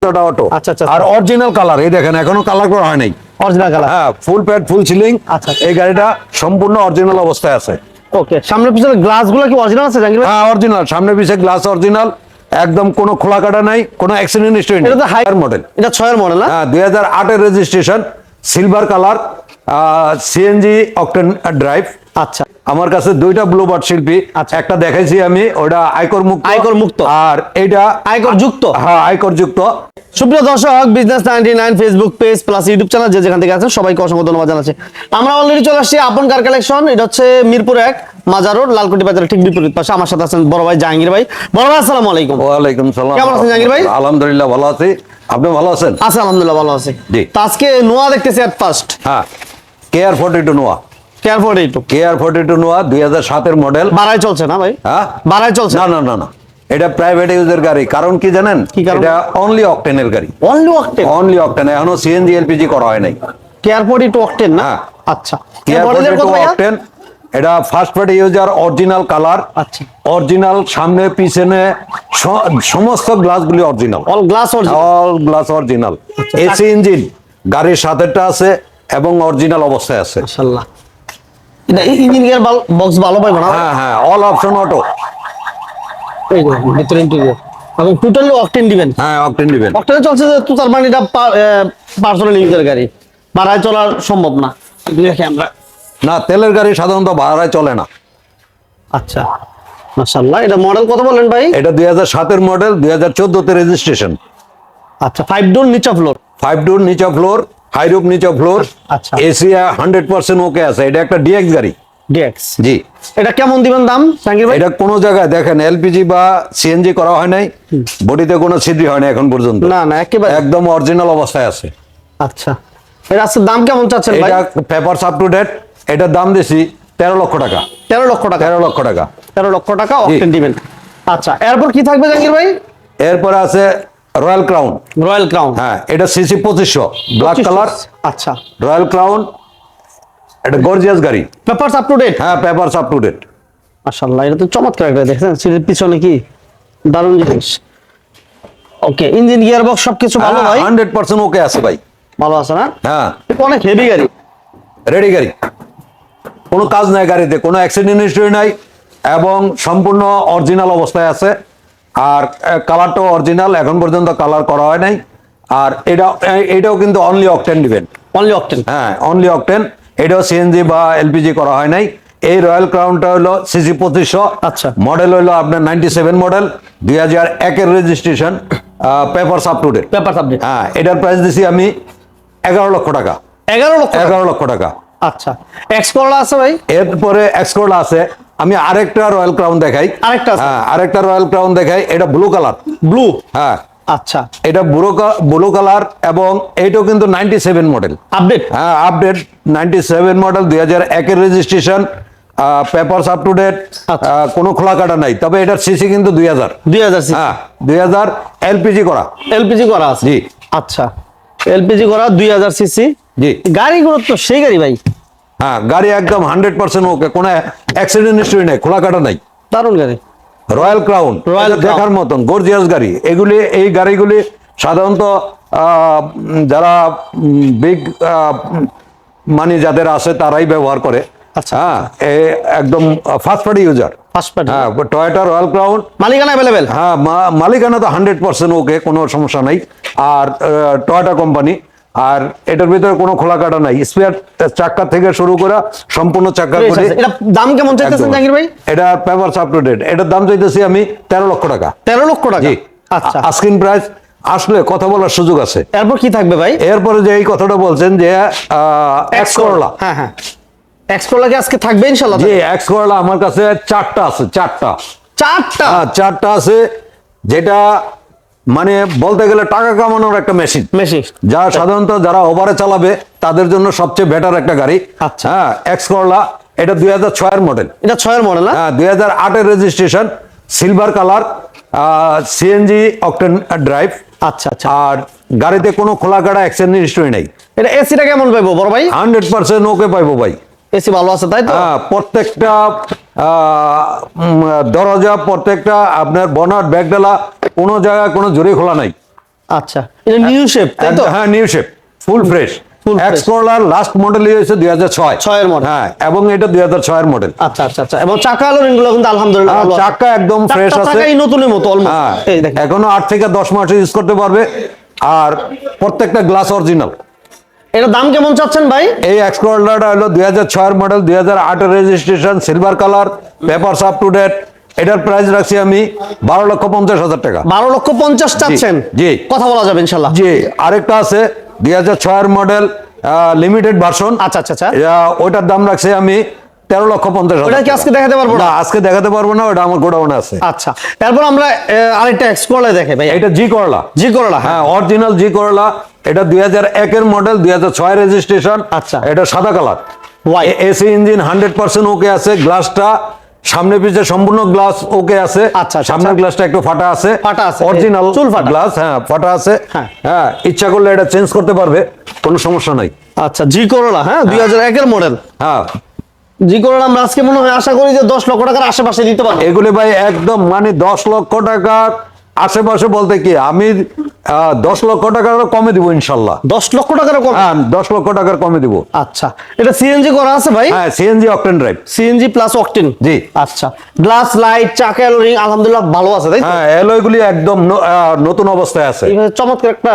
Auto. আচ্ছা আচ্ছা আর original colour, এই দেখেন এখনো কালার করা হয় নাই। Original colour. হ্যাঁ, ফুল প্যাড ফুল সিলিং। আচ্ছা। এই গাড়িটা সম্পূর্ণ অরিজিনাল অবস্থায় আছে। ওকে, সামনে পিছনে গ্লাসগুলো কি অরিজিনাল আছে জাহাঙ্গীর ভাই? হ্যাঁ অরিজিনাল, সামনে পিছে গ্লাস অরিজিনাল, একদম কোনো খোলা কাটা নাই, কোনো অ্যাক্সিডেন্ট হিস্টরি নেই। এটা তো হাই মডেল, এটা 6 এর মডেল না? হ্যাঁ 2008 এর registration, silver colour, CNG octane drive. আচ্ছা আমার কাছে দুইটা ব্লুবার্ড শিল্পী, আচ্ছা। একটা দেখাইছি আমি, ওটা আয়কর মুক্ত। আয়কর মুক্ত। আর এইটা আয়কর যুক্ত। হ্যাঁ আয়কর যুক্ত। সুপ্রিয় দর্শক, business 99 Facebook page plus YouTube channel যে যেখান থেকে আছেন সবাইকে অসংখ্য ধন্যবাদ জানাচ্ছি। আমরা অলরেডি চলে আসছি আপন কার কালেকশন। এটা হচ্ছে মিরপুর 1 মাজার রোড, লালকুটি বাজারের ঠিক বিপরীত পাশে। আমার সাথে আছেন বড় ভাই জাহাঙ্গীর ভাই। বড় ভাই আসসালামু আলাইকুম। ওয়ালাইকুম সালাম। কেমন আছেন জাহাঙ্গীর ভাই? আলহামদুলিল্লাহ ভালো আছি, আপনি ভালো আছেন? আছি আলহামদুলিল্লাহ ভালো আছি। জি। তো আজকে নোয়া দেখতেছি এট ফার্স্ট। হ্যাঁ, কেয়ার 42 নোয়া। কেয়ার 42 কেয়ার 42 নোয়া 2007 এর মডেল। বাড়াই চলছে না ভাই? হ্যাঁ বাড়াই চলছে না না না না, এটা প্রাইভেট ইউজের গাড়ি। কারণ কি জানেন? কি কারণ? এটা অনলি অকটেনের গাড়ি। Only octane? অনলি অকটেন, এখনো সিএনজি এলপিজি করা হয় নাই। কেয়ার 42 অকটেন না? হ্যাঁ। আচ্ছা, কেয়ার মডেলের কত 42 ভাইয়া? অকটেন, এটা first party user, original colour. আচ্ছা। অরিজিনাল সামনে পিছনে সমস্ত গ্লাসগুলি original. All glass original? All glass original. AC engine গাড়ির সাথেটা আছে এবং অরিজিনাল অবস্থায় আছে। মাশাআল্লাহ। এটা ইঞ্জিন গিয়ার বক্স ভালো পাইবো না? হ্যাঁ হ্যাঁ, অল অপশন অটো। এই যে ভিতরে ইন্টেরিয়র এবং টোটালি অকটেন দিবেন? হ্যাঁ অকটেন দিবেন। অকটেনে চলছে যে তো তার মানে এটা পার্সোনাল ইউজের গাড়ি, ভাড়ায় চলা সম্ভব না। দেখি আমরা। না, তেলের গাড়ি সাধারণত ভাড়ায় চলে না। আচ্ছা মাশাআল্লাহ। এটা মডেল কত বলেন ভাই? এটা 2007 এর মডেল, 2014 তে রেজিস্ট্রেশন। আচ্ছা, 5 ডোর নিচা ফ্লোর? 5 ডোর নিচা ফ্লোর, হাই রুফ নিচা ফ্লোর। আচ্ছা। এসি 100% ওকে আছে। এটা একটা ডিএক্স গাড়ি। ডিএক্স? জি। এটা কেমন দিবেন দাম জাহাঙ্গীর ভাই? এটা কোনো জায়গায় দেখেন এলপিজি বা সিএনজি করা হয় নাই, বডিতে কোনো ছিদ্রি হয় না এখন পর্যন্ত। না না, একেবারে একদম অরিজিনাল অবস্থায় আছে। আচ্ছা, এর আজকে দাম কেমন চাচ্ছেন ভাই? এটা পেপারস আপ টু ডেট। এটার দাম দিছি 13 লক্ষ টাকা। 13 লক্ষ টাকা? 13 লক্ষ টাকা। 13 লক্ষ টাকা অকটেন দিবেন। আচ্ছা, এরপর কি থাকবে জাহাঙ্গীর ভাই? এরপরে আছে রয়্যাল ক্রাউন। Royal crown? হ্যাঁ, এটা সিসি 2500, ব্ল্যাক কালার। আচ্ছা। রয়্যাল ক্রাউন, এটা গর্জিয়াস গাড়ি। Papers up to date? হ্যাঁ, পেপারস আপ টু ডেট। মাশাআল্লাহ, এটা তো চমৎকার একটা, দেখছেন সিটের পিছনে কি দারুণ জিনিস। ওকে, ইঞ্জিন গিয়ার বক্স সবকিছু ভালো ভাই? 100% ওকে আছে ভাই। ভালো আছে না? হ্যাঁ, এটা অনেক হেভি গাড়ি। রেডি গাড়ি, কোনো কাজ নাই গাড়িতে, কোনো অ্যাক্সিডেন্ট হিস্টরি নাই এবং সম্পূর্ণ অরিজিনাল অবস্থায় আছে। আর কালারটাও অরিজিনাল, এখন পর্যন্ত কালার করা হয় নাই। আর এটাও কিন্তু অনলি অকটেন দিবেন। Only octane? হ্যাঁ অনলি অকটেন। এটাও সিএনজি বা এলপিজি করা হয় নাই। এই রয়্যাল ক্রাউনটা হলো সিসি 2500। আচ্ছা। মডেল হলো আপনার 97 মডেল, 2001 এর registration, papers up to date. Papers update? হ্যাঁ, এটার প্রাইস দিছি আমি 11 লক্ষ টাকা। 11 লক্ষ? 11 লক্ষ টাকা। আচ্ছা, এক্স করলা আছে ভাই? এরপরে এক্সকোর্ড আছে। আমি আরেকটা রয়্যাল ক্রাউন দেখাই। আরেকটা আছে? হ্যাঁ, আরেকটা রয়্যাল ক্রাউন দেখাই। এটা ব্লু কালার। ব্লু? হ্যাঁ, আচ্ছা। এটা ব্লু কালার এবং এইটাও কিন্তু 97 মডেল। আপডেট? হ্যাঁ আপডেট, 97 মডেল, 2001 এর registration, papers up to date, কোনো খোলা কাটা নাই। তবে এটার সিসি কিন্তু 2000। 2000 সিসি? হ্যাঁ 2000, এলপিজি করা। এলপিজি করা আছে? জি। আচ্ছা, এলপিজি করা, 2000 সিসি। জি। গাড়িগুলো তো সেই গাড়ি ভাই। হ্যাঁ, গাড়ি একদম 100% ওকে, কোনো অ্যাক্সিডেন্ট হিস্টরি নাই, খোলা কাটা নাই। দারুণ গাড়ি। রয়্যাল ক্রাউন, রয়্যাল দেখার মতন গর্জিয়াস গাড়ি। এই গাড়িগুলি সাধারণত যারা বিগ মানি যাদের আছে তারাই ব্যবহার করে। আচ্ছা। হ্যাঁ, একদম first party user. First party? হ্যাঁ, টয়োটা রয়্যাল ক্রাউন। মালিকানা অ্যাভেলেবেল? হ্যাঁ, মালিকানা তো 100% ওকে, কোনো সমস্যা নাই। আর টয়োটা কোম্পানি। আর এটার ভিতরে কোনো খোলা কাটা নাই। স্পেয়ার চাক্কা থেকে শুরু করে সম্পূর্ণ চাক্কা করে। এটা দাম কেমন চাইতেছেন জাহাঙ্গীর ভাই? এটা পেপারস আপ টু ডেট। এটার দাম চাইতেছি আমি 13 লক্ষ টাকা। 13 লক্ষ টাকা? জি। আচ্ছা। আস্কিং প্রাইস, আসলে কথা বলার সুযোগ আছে। এরপর কি থাকবে ভাই? এরপরে যে এই কথাটা বলছেন যে এক্স করলা। হ্যাঁ হ্যাঁ, এক্স করলা কি আজকে থাকবে ইনশাআল্লাহ? জি, এক্স করলা আমার কাছে 4টা আছে। 4টা? 4টা? 4টা আছে, যেটা মানে বলতে গেলে টাকা কামানোর একটা মেশিন। যা সাধারণত যারা ওভারে চালাবে তাদের জন্য সবচেয়ে বেটার একটা গাড়ি। আচ্ছা। হ্যাঁ, এক্স করলা। এটা 2006 এর মডেল। এটা 6 এর মডেল না? হ্যাঁ, 2008 এর registration, silver colour, CNG octane drive. আচ্ছা আচ্ছা। আর গাড়িতে কোনো খোলা কাটা অ্যাক্সিডেন্ট হিস্টরি নেই। এটা এসিটা কেমন পাইবো বড় ভাই? 100% ওকে পাইবো ভাই। এসি ভালো আছে তাই তো? হ্যাঁ, প্রত্যেকটা দরজা, প্রত্যেকটা আপনার বনাট ব্যাগডালা, কোনো জায়গায় কোনো জুড়ি খোলা নাই। আচ্ছা, এটা নিউ শেপ তাই তো? হ্যাঁ, new shape, full fresh. Full fresh। X করলার লাস্ট মডেল হয়েছে 2006 ছয়ের model। হ্যাঁ, এবং এটা 2006 এর মডেল। আচ্ছা আচ্ছা আচ্ছা, এবং চাকা আলোরিং গুলো কিন্তু আলহামদুলিল্লাহ ভালো আছে। চাকা একদম ফ্রেশ চারটা আছে, চাকাই নতুনের মতো অলমোস্ট। হ্যাঁ, এই দেখেন, এখনো 8 থেকে 10 মাস ইউজ করতে পারবে। আর প্রত্যেকটা গ্লাস অরিজিনাল। এটা দাম কেমন চাচ্ছেন ভাই? এই এক্স করলাটা হলো 2006 এর মডেল, 2008 এর registration, silver colour, papers up to date. এটার প্রাইস রাখছি আমি 12,50,000 টাকা। 12,50,000 চাচ্ছেন? জি। কথা বলা যাবে ইনশাআল্লাহ। জি, আরেকটা আছে 2006 এর মডেল, লিমিটেড ভার্সন। আচ্ছা আচ্ছা আচ্ছা, ওইটার দাম রাখছি আমি 13,50,000। ওটা কি আজকে দেখাতে পারবো না, না? আজকে দেখাতে পারবো না, ওটা আমার গোডাউনে আছে। আচ্ছা, তারপর আমরা আরেকটা এক্স করলা দেখে ভাই। এটা জি করলা। জি করলা, হ্যাঁ, অরিজিনাল জি করলা। এটা 2001 এর মডেল, 2006 রেজিস্ট্রেশন। আচ্ছা। এটা সাদা কালার, White। এসি ইঞ্জিন 100% ওকে আছে। গ্লাসটা সামনে পিছে সম্পূর্ণ গ্লাস ওকে আছে। আচ্ছা, আচ্ছা, সামনের গ্লাসটা একটু ফাটা আছে, ফাটা আছে, অরিজিনাল চুল ফাটা। গ্লাস। হ্যাঁ, ফাটা আছে। হ্যাঁ। হ্যাঁ, ইচ্ছা করলে এটা চেঞ্জ করতে পারবে, কোনো সমস্যা নাই। আচ্ছা, জি করলা, হ্যাঁ 2001 এর মডেল। হ্যাঁ, জি করলা আমরা আজকে মনে হয় আশা করি যে 10 লক্ষ টাকার আশেপাশে দিতে পারবো। এগুলি ভাই একদম মানে 10 লক্ষ টাকার আশেপাশে বলতে কি, আমি 10 লক্ষ টাকার কমে দিব ইনশাল্লাহ। 10 লক্ষ টাকার কম? হ্যাঁ, 10 লক্ষ টাকার কমে দিব। আচ্ছা, এটা সিএনজি করা আছে ভাই? হ্যাঁ, CNG octane drive. CNG plus octane. জি। আচ্ছা, গ্লাস লাইট চাকা অ্যালোরিং আলহামদুলিল্লাহ ভালো আছে তাই তো? হ্যাঁ, এলয়গুলি একদম নতুন অবস্থায় আছে। এইভাবে চমৎকার একটা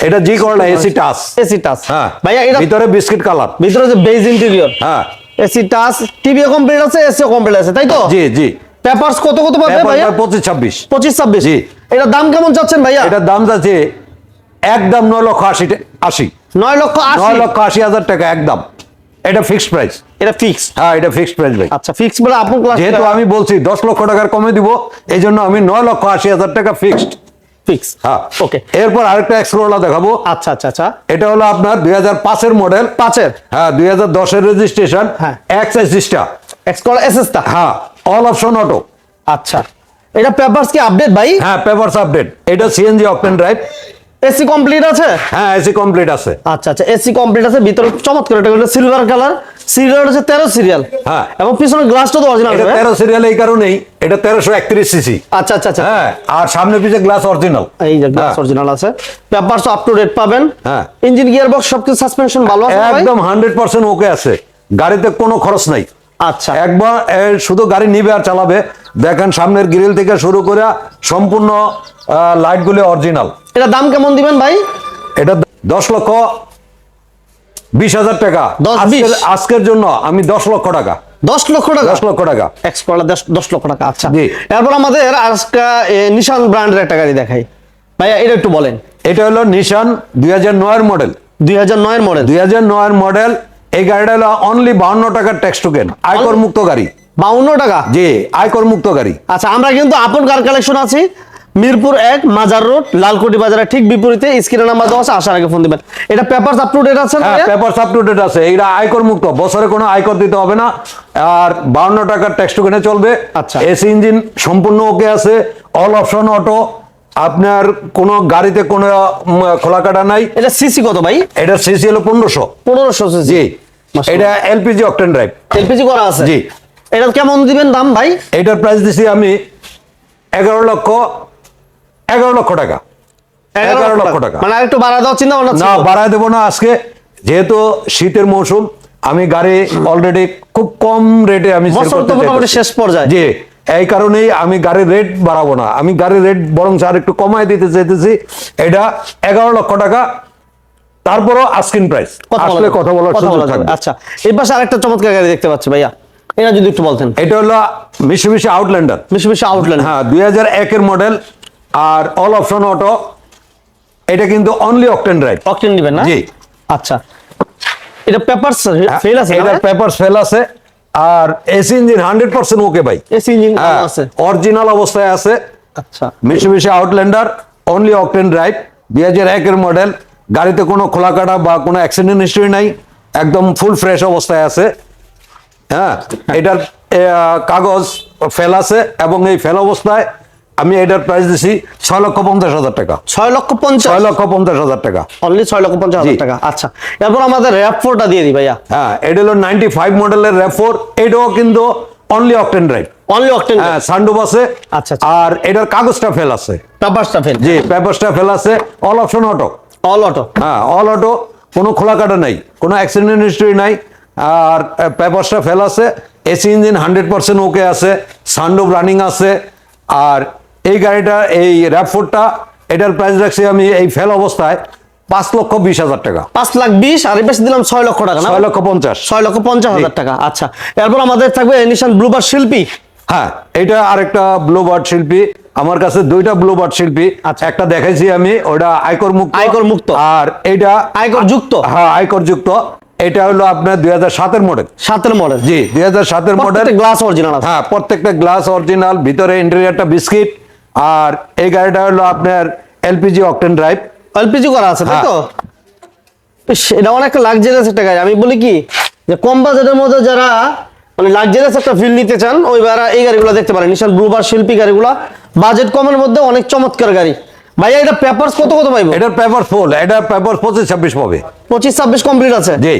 এটা জি করলা এসি টাচ। AC touch. হ্যাঁ ভাইয়া এটা ভিতরে বিস্কিট কালার। ভিতরে যে বেজ ইন্টেরিয়র, হ্যাঁ, এসি টাচ, টিভি কমপ্লিট আছে, এসি কমপ্লিট আছে তাই তো? জি জি। পেপারস কত কত পাবে ভাইয়া? 25-26। 25-26। জি। এটা দাম কেমন চাচ্ছেন ভাইয়া? এটার দাম যাচ্ছে একদম 9,80,000। 9,80,000। টাকা একদম। এটা ফিক্সড প্রাইস। এটা ফিক্স? হ্যাঁ, এটা ফিক্সড প্রাইস ভাই। আচ্ছা, ফিক্স বলে আপন ক্লাস যেহেতু আমি বলছি 10 লক্ষ টাকার কমে দিব, এই জন্য আমি 9,80,000 টাকা ফিক্সড। ফিক্স। হ্যাঁ, ওকে। এরপর আরেকটা এক্সকোলা দেখাবো। আচ্ছা আচ্ছা আচ্ছা, এটা হলো আপনার 2005 এর মডেল। 5 এর? হ্যাঁ, 2010 এর রেজিস্ট্রেশন। হ্যাঁ। এক্স এসিস্টা। এক্সকোলা এসএসটা? হ্যাঁ, অল অপশন অটো। আচ্ছা, এটা পেপারস কি আপডেট ভাই? হ্যাঁ, পেপারস আপডেট। এটা CNG octane drive. AC complete আছে? হ্যাঁ, এসি কমপ্লিট আছে। আচ্ছা আচ্ছা, এসি কমপ্লিট আছে, ভিতরে চমৎকার এটা হলো সিলভার কালার, সিরিয়াল হচ্ছে 13 সিরিয়াল। হ্যাঁ। এবং পিছনের গ্লাসটা তো অরিজিনাল। এটা 13 সিরিয়াল এই কারণেই, এটা 1331 সিসি। আচ্ছা আচ্ছা আচ্ছা, হ্যাঁ, আর সামনে পিছে গ্লাস অরিজিনাল। এই যে গ্লাস অরিজিনাল আছে, পেপারস আপ টু ডেট পাবেন। হ্যাঁ। ইঞ্জিন গিয়ার বক্স সবকিছু সাসপেনশন ভালো আছে ভাই? একদম 100% ওকে আছে। গাড়িতে কোনো খরচ নাই। আচ্ছা, একবার শুধু গাড়ি নিবে আর চালাবে। দেখেন সামনের গ্রিল থেকে শুরু করে সম্পূর্ণ লাইটগুলো অরিজিনাল। এটা দাম কেমন দিবেন ভাই? এটা 10,20,000 টাকা। 10-20? আজকের জন্য আমি 10 লক্ষ টাকা। 10 লক্ষ টাকা? 10 লক্ষ টাকা। এক্সকোলা 10 লক্ষ টাকা। আচ্ছা, জি। এরপর আমাদের আজকে নিশান ব্র্যান্ডের একটা গাড়ি দেখাই ভাইয়া, এটা একটু বলেন। এটা হলো নিশান 2009 এর মডেল। 2009 এর মডেল? 2009 এর মডেল। এই গাড়িটা হলো অনলি 52 টাকার ট্যাক্স টোকেন, আয়কর মুক্ত গাড়ি। 52 টাকা? জি, আয়কর মুক্ত গাড়ি। আচ্ছা, আমরা কিন্তু আপন কার কালেকশন আছি মিরপুর 1 মাজার রোড, লালকুটি বাজারের ঠিক বিপরীতে। স্ক্রিনে নাম্বার দেওয়া আছে, আসার আগে ফোন দিবেন। এটা পেপারস আপ টু ডেট আছে না? হ্যাঁ, পেপারস আপ টু ডেট আছে। এটা আয়কর মুক্ত, বছরে কোনো আয়কর দিতে হবে না। আর 52 টাকার ট্যাক্স টোকেনে চলবে। আচ্ছা। এসি ইঞ্জিন সম্পূর্ণ ওকে আছে, অল অপশন অটো। আপনার কোনো গাড়িতে কোনো খোলা কাটা নাই। এটা সিসি কত ভাই? এটা সিসি হলো 1500। 1500 সিসি? জি। মাশাআল্লাহ। এটা এলপিজি অকটেন ড্রাইভ। এলপিজি করা আছে? জি। এটা কেমন দিবেন দাম ভাই? এটার প্রাইস দিছি আমি 11 লক্ষ টাকা। 11 লক্ষ টাকা। মানে আরেকটু বাড়া দেওয়ার চিন্তা ভাবনা না, ছিল? বাড়ায় দেবো না আজকে, যেহেতু শীতের মৌসুম। আমি গাড়ি অলরেডি খুব কম রেটে আমি sell বছর করতে তো মোটামুটি চাইতেছি। শেষ পর্যায়ে। জি, এই কারণেই আমি গাড়ির রেট বাড়াবো না। আমি গাড়ির রেট বরং আর একটু কমায় দিতে চাইতেছি। এটা 11 লক্ষ টাকা। তারপরও আস্কিং প্রাইস, আসলে কথা বলার সুযোগ থাকবে। আচ্ছা, এই পাশে আরেকটা চমৎকার গাড়ি দেখতে পাচ্ছি ভাইয়া, এটা যদি একটু বলতেন। এটা হলো মিশুবিশি আউটল্যান্ডার। মিশুবিশি আউটল্যান্ড? হ্যাঁ, 2001 এর মডেল, আর অল অপশন অটো। এটা কিন্তু অনলি অকটেন ড্রাইভ। অকটেন দিবেন না? জি। আচ্ছা, এটা পেপারস ফেল আছে? এটা পেপারস ফেল আছে। আর এসি ইঞ্জিন 100% ওকে ভাই। এসি ইঞ্জিন আছে? অরিজিনাল অবস্থায় আছে। আচ্ছা, মিশুবিশি আউটল্যান্ডার, অনলি অকটেন ড্রাইভ, 2001 এর মডেল। গাড়িতে কোনো খোলা কাটা বা কোনো অ্যাক্সিডেন্ট হিস্ট্রি নাই, একদম ফুল ফ্রেশ অবস্থায় আছে। হ্যাঁ, এটার কাগজ ফেল আছে, এবং এই ফেল অবস্থায় আমি এটার প্রাইস দিছি 6,50,000 টাকা। 6,50,000? 6,50,000 টাকা। অনলি 6,50,000 টাকা। আচ্ছা, এরপর আমাদের RAV4টা দিয়ে দিই ভাইয়া। হ্যাঁ, এটা হলো 95 মডেলের RAV4। এটাও কিন্তু only octane drive. Only octane. হ্যাঁ, সানরুফ আছে। আচ্ছা। আর এটার কাগজটা ফেল আছে। পেপারসটা ফেল। জি, পেপারসটা ফেল আছে। All option auto. All auto. হ্যাঁ, অল অটো, কোনো খোলা কাটা নাই, কোনো অ্যাক্সিডেন্ট হিস্ট্রি নাই। আর পেপারসটা ফেল আছে। এসি ইঞ্জিন 100% ওকে আছে। সানরুফ রানিং আছে। আর এই গাড়িটা, এই র্যাপ4টা, এটার প্রাইস রাখছি আমি এই ফেল অবস্থায় 5,20,000 টাকা। 5,20,000 আর এই পাশে দিলাম 6 লক্ষ টাকা না? 6,50,000। 6,50,000 টাকা। আচ্ছা, এরপর আমাদের থাকবে নিশান ব্লুবার্ড শিল্পী। হ্যাঁ, এটা আরেকটা ব্লুবার্ড শিল্পী। আমার কাছে দুইটা ব্লুবার্ড শিল্পী। আচ্ছা। একটা দেখাইছি আমি, ওটা আয়কর মুক্ত। আয়কর মুক্ত। আর এটা আয়কর যুক্ত। হ্যাঁ, আয়কর যুক্ত। এটা হলো আপনার 2007-এর মডেল। 7 মডেল। জি, 2007-এর মডেল। গ্লাস অরিজিনাল আছে। হ্যাঁ, প্রত্যেকটা গ্লাস অরিজিনাল, ভিতরে ইন্টেরিয়রটা বিস্কিট। আর এই গাড়িটা হলো আপনার এলপিজি অকটেন ড্রাইভ। এলপিজি করা আছে তাই তো? ইস, এটা অনেক লাক্সারিয়াস একটা গাড়ি। আমি বলি কি যে কম বাজেটের মধ্যে যারা মানে লাক্সারিয়াস একটা ফিল নিতে চান, ওই ভাড়া এই গাড়িগুলো দেখতে পারেন। নিশান ব্লুবার্ড শিল্পী গাড়িগুলো বাজেট কমের মধ্যে অনেক চমৎকার গাড়ি। ভাইয়া এটা পেপারস কত পাইবো? এটার পেপার ফুল, এটা পেপার 25-26 পাবে। 25-26 কমপ্লিট আছে। জি।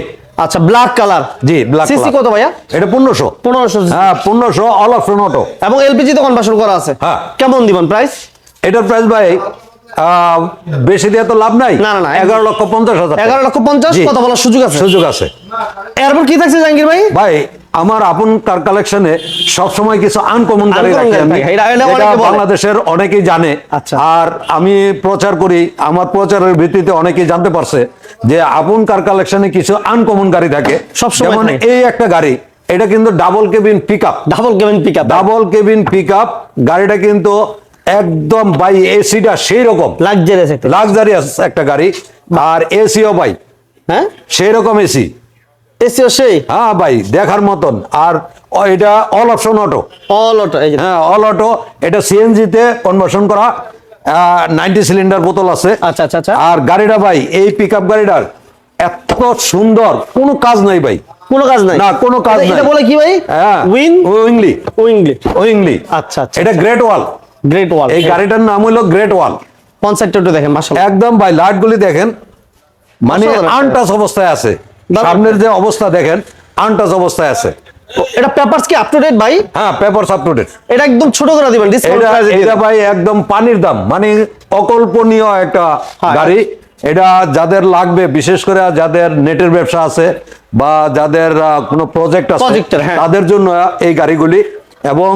আচ্ছা, ব্ল্যাক কালার। জি, ব্ল্যাক সিসি কত ভাইয়া? এটা 1500। 1500। হ্যাঁ, 1500, অল অপশন অটো। এবং এলপিজি তো কনভার্সন করা আছে। হ্যাঁ। কেমন দিবেন প্রাইস? এটার প্রাইস ভাই বেশি দিয়ে তো লাভ নাই। না, না, না। 11,50,000। 11,50,000 জি। কথা বলার সুযোগ আছে। সুযোগ আছে। এরপর কি থাকছে জাহাঙ্গীর ভাই? ভাই, আমার আপন কার কালেকশনে সবসময় কিছু আনকমন গাড়ি Uncommon রাখি গাড়ি আমি। থাকে। এটা এটা অনেকে বলে। বাংলাদেশের অনেকেই জানে। আচ্ছা। আর আমি প্রচার করি, আমার প্রচারের ভিত্তিতে অনেকেই জানতে পারছে যে আপন কার কালেকশনে কিছু আনকমন গাড়ি থাকে। সবসময় যেমন থাকে। এই একটা গাড়ি, এটা কিন্তু double cabin pickup. Double cabin pickup. Double cabin pickup গাড়িটা কিন্তু একদম ভাই, এসিটা সেই রকম লাক্সারিয়াস একটা। লাক্সারিয়াস একটা গাড়ি। আর এসিও ভাই হ্যাঁ, সেই রকম এসি। এসিও সেই। হ্যাঁ ভাই, দেখার মতন। আর এটা all option auto. All auto. এই যে হ্যাঁ, অল অটো। এটা সিএনজি তে কনভার্সন করা। 90 সিলিন্ডার বোতল আছে। আচ্ছা, আচ্ছা, আচ্ছা। আর গাড়িটা ভাই, এই পিকআপ গাড়িটার এত সুন্দর, কোনো কাজ নাই ভাই। কোনো কাজ নাই। না, কোনো কাজ নাই। এটা বলে কি ভাই? হ্যাঁ, উইংলি। উইংলি। আচ্ছা, আচ্ছা। এটা গ্রেট ওয়াল। গ্রেট ওয়াল। এই গাড়িটার নাম হলো গ্রেট ওয়াল। কনসেপ্টটা একটু দেখেন মাশাআল্লাহ। একদম ভাই, লাইট গুলি দেখেন, মানে অসাধারণ। আনটাচ অবস্থায় আছে। দারুণ। সামনের যে অবস্থা দেখেন, আনটাচ অবস্থায় আছে। এটা পেপারস কি আপ টু ডেট ভাই? হ্যাঁ, পেপারস আপ টু ডেট। এটা একদম ছোট করে দিবেন ডিসকাউন্ট এটা প্রাইসে। এটা ভাই একদম পানির দাম, মানে অকল্পনীয় একটা হ্যাঁ। গাড়ি। এটা যাদের লাগবে, বিশেষ করে যাদের নেটের ব্যবসা আছে বা যাদের কোনো প্রজেক্ট আছে, Projector, হ্যাঁ। তাদের জন্য এই গাড়িগুলি। এবং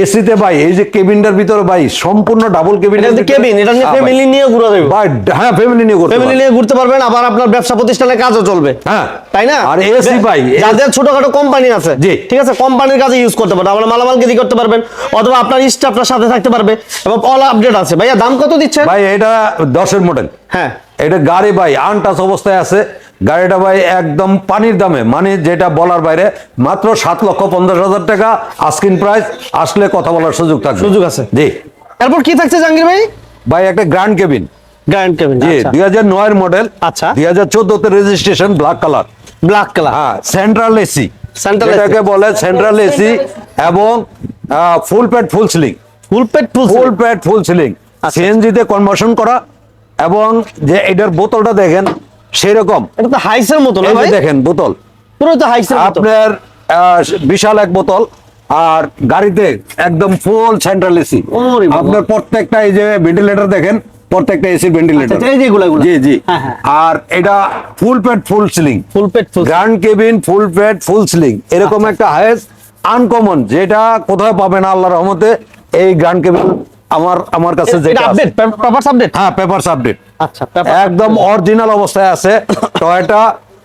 এসিতে ভাই, এই যে কেবিনটার ভিতরে ভাই, সম্পূর্ণ ডাবল কেবিন। এটা কেবিন, এটা নিয়ে ফ্যামিলি নিয়ে ঘুরে যাবে। ভাই, হ্যাঁ, ফ্যামিলি নিয়ে ঘুরতে ফ্যামিলি পারবেন। নিয়ে ঘুরতে পারবেন, আবার আপনার ব্যবসা প্রতিষ্ঠানে কাজও চলবে। হ্যাঁ, তাই না? আর এসি ভাই, যাদের ছোটখাটো কোম্পানি আছে, জি। ঠিক আছে, কোম্পানির কাজে ইউজ করতে পারবেন। আপনার মালামাল কেজি করতে পারবেন, অথবা আপনার স্টাফ আপনার সাথে থাকতে পারবে, এবং অল আপডেট আছে। ভাইয়া দাম কত দিচ্ছেন? ভাই এটা 10-এর মডেল। হ্যাঁ, এটা গাড়ি ভাই আনটাচ অবস্থায় আছে। গাড়িটা ভাই একদম পানির দামে, মানে যেটা বলার বাইরে, মাত্র 7,50,000 টাকা আস্কিং প্রাইস। আসলে কথা বলার সুযোগ থাকবে। সুযোগ আছে। জি। এরপর কি থাকছে জাহাঙ্গীর ভাই? ভাই একটা গ্র্যান্ড কেবিন। Grand cabin. জি, 2009-এর মডেল। আচ্ছা। 2014-তে registration, black colour. Black colour. হ্যাঁ, সেন্ট্রাল এসি। Central এটাকে AC বলে সেন্ট্রাল এসি। এবং full pad full ceiling. Full পেট ফুল প্যাড ফুল সিলিং। আচ্ছা। সিএনজি তে কনভার্সন করা। এবং যে এটার বোতলটা দেখেন, সেরকম। এটা তো হাইসের মতো না এই যে ভাই? দেখেন বোতল, পুরো তো হাইসের মতো। আপনার বিশাল এক বোতল। আর গাড়িতে একদম ফুল সেন্ট্রাল এসি। ওরে বাবা। আপনার প্রত্যেকটা এই যে ভেন্টিলেটর দেখেন, প্রত্যেকটা এসি ভেন্টিলেটর। আচ্ছা, এই যে এগুলা। জি জি। হ্যাঁ, হ্যাঁ। আর এটা full pad full ceiling. Full পেট full. Grand cabin, full pad full ceiling, এরকম একটা হাইস আনকমন, যেটা কোথাও পাবে না আল্লাহর রহমতে। এই গ্র্যান্ড কেবিন আমার কাছে এটা যেটা আছে। Update, papers update. হ্যাঁ, পেপারস আপডেট। আচ্ছা, পেপার একদম অরিজিনাল অবস্থায় আছে। টয়োটা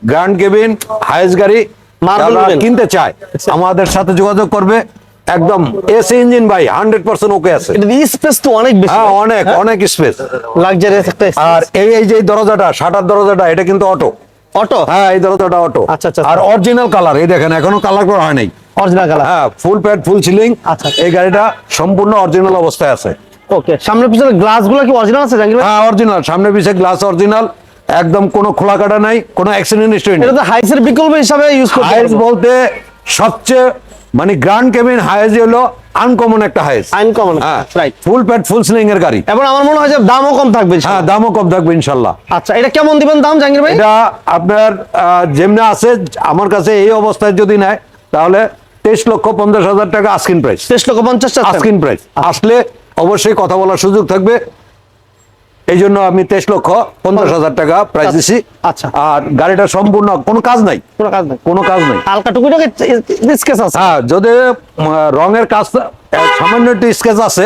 গ্র্যান্ড কেবিন হাইস গাড়ি। Marble যারা wheel। কিনতে চায় আমাদের সাথে যোগাযোগ করবে। একদম এসি ইঞ্জিন ভাই 100% ওকে আছে। এটা স্পেস তো অনেক বেশি। হ্যাঁ, অনেক অনেক স্পেস। লাক্সারিয়াস একটা আর এই যে দরজাটা, শাটার দরজাটা, এটা কিন্তু অটো। অটো। হ্যাঁ, এই দরজাটা অটো। আচ্ছা, আচ্ছা। আর অরিজিনাল কালার, এই দেখেন, এখনো কালার করা হয় নাই। Original colour. হ্যাঁ, ফুল প্যাড ফুল সিলিং। আচ্ছা। এই গাড়িটা সম্পূর্ণ অরিজিনাল অবস্থায় আছে। ওকে, সামনে পিছনে গ্লাসগুলো কি অরিজিনাল আছে জাহাঙ্গীর ভাই? হ্যাঁ, অরিজিনাল, সামনে পিছে গ্লাস অরিজিনাল। একদম কোনো খোলা কাটা নাই, কোনো অ্যাক্সিডেন্ট হিস্টরি নেই। এটা তো হাইসের বিকল্প হিসাবে ইউজ করতে হাইস পারবো। বলতে সবচেয়ে, মানে গ্র্যান্ড কেবিন হাইস হলো আনকমন একটা হাইস। আনকমন, হ্যাঁ, রাইট। ফুল প্যাড ফুল সিলিং এর গাড়ি। এবং আমার মনে হয় যে দামও কম থাকবে। হ্যাঁ, দামও কম থাকবে ইনশাল্লাহ। আচ্ছা, এটা কেমন দিবেন দাম জাহাঙ্গীর ভাই? এটা আপনার যেমনি আছে, আমার কাছে এই অবস্থায় যদি নেয়, তাহলে 23,50,000 টাকা আস্কিং প্রাইস। 23,50,000 আস্কিং প্রাইস আসলে অবশ্যই কথা বলার সুযোগ থাকবে, এই জন্য আমি 23,50,000 টাকা প্রাইস দিছি। আচ্ছা। আর গাড়িটা সম্পূর্ণ কোনো কাজ নাই, কোনো কাজ নাই, কোনো কাজ নাই। হালকা টুকিটাকি স্কেচ আছে। হ্যাঁ, যদি রঙের কাজ সামান্য একটু স্কেচ আছে,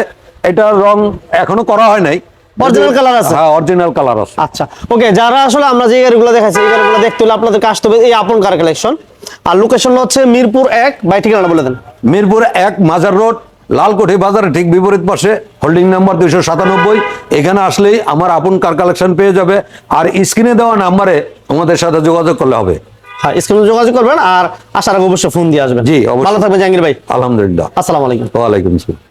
এটা রং এখনো করা হয় নাই। Original colour আছে? হ্যাঁ, অরিজিনাল কালার আছে। আচ্ছা, ওকে, যারা আসলে আমরা যে গাড়িগুলো দেখাচ্ছি এই গাড়িগুলো দেখতে হলে আপনাদেরকে আসতে হবে এই আপন কার কালেকশন। আর লোকেশন হচ্ছে মিরপুর 1, ভাই ঠিকানা বলে দেন। মিরপুর 1 মাজার রোড, লালকুঠি বাজারের ঠিক বিপরীত পাশে, হোল্ডিং নাম্বার 297। এখানে আসলেই আমার আপন কার কালেকশন পেয়ে যাবে। আর স্ক্রিনে দেওয়া নাম্বারে আমাদের সাথে যোগাযোগ করলে হবে। হ্যাঁ, স্ক্রিনে যোগাযোগ করবেন আর আসার আগে অবশ্যই ফোন দিয়ে আসবেন। জি, অবশ্যই। ভালো থাকবেন জাহাঙ্গীর ভাই। আলহামদুলিল্লাহ। আসসালামু আলাইকুম। ওয়ালাইকুম আসসালাম।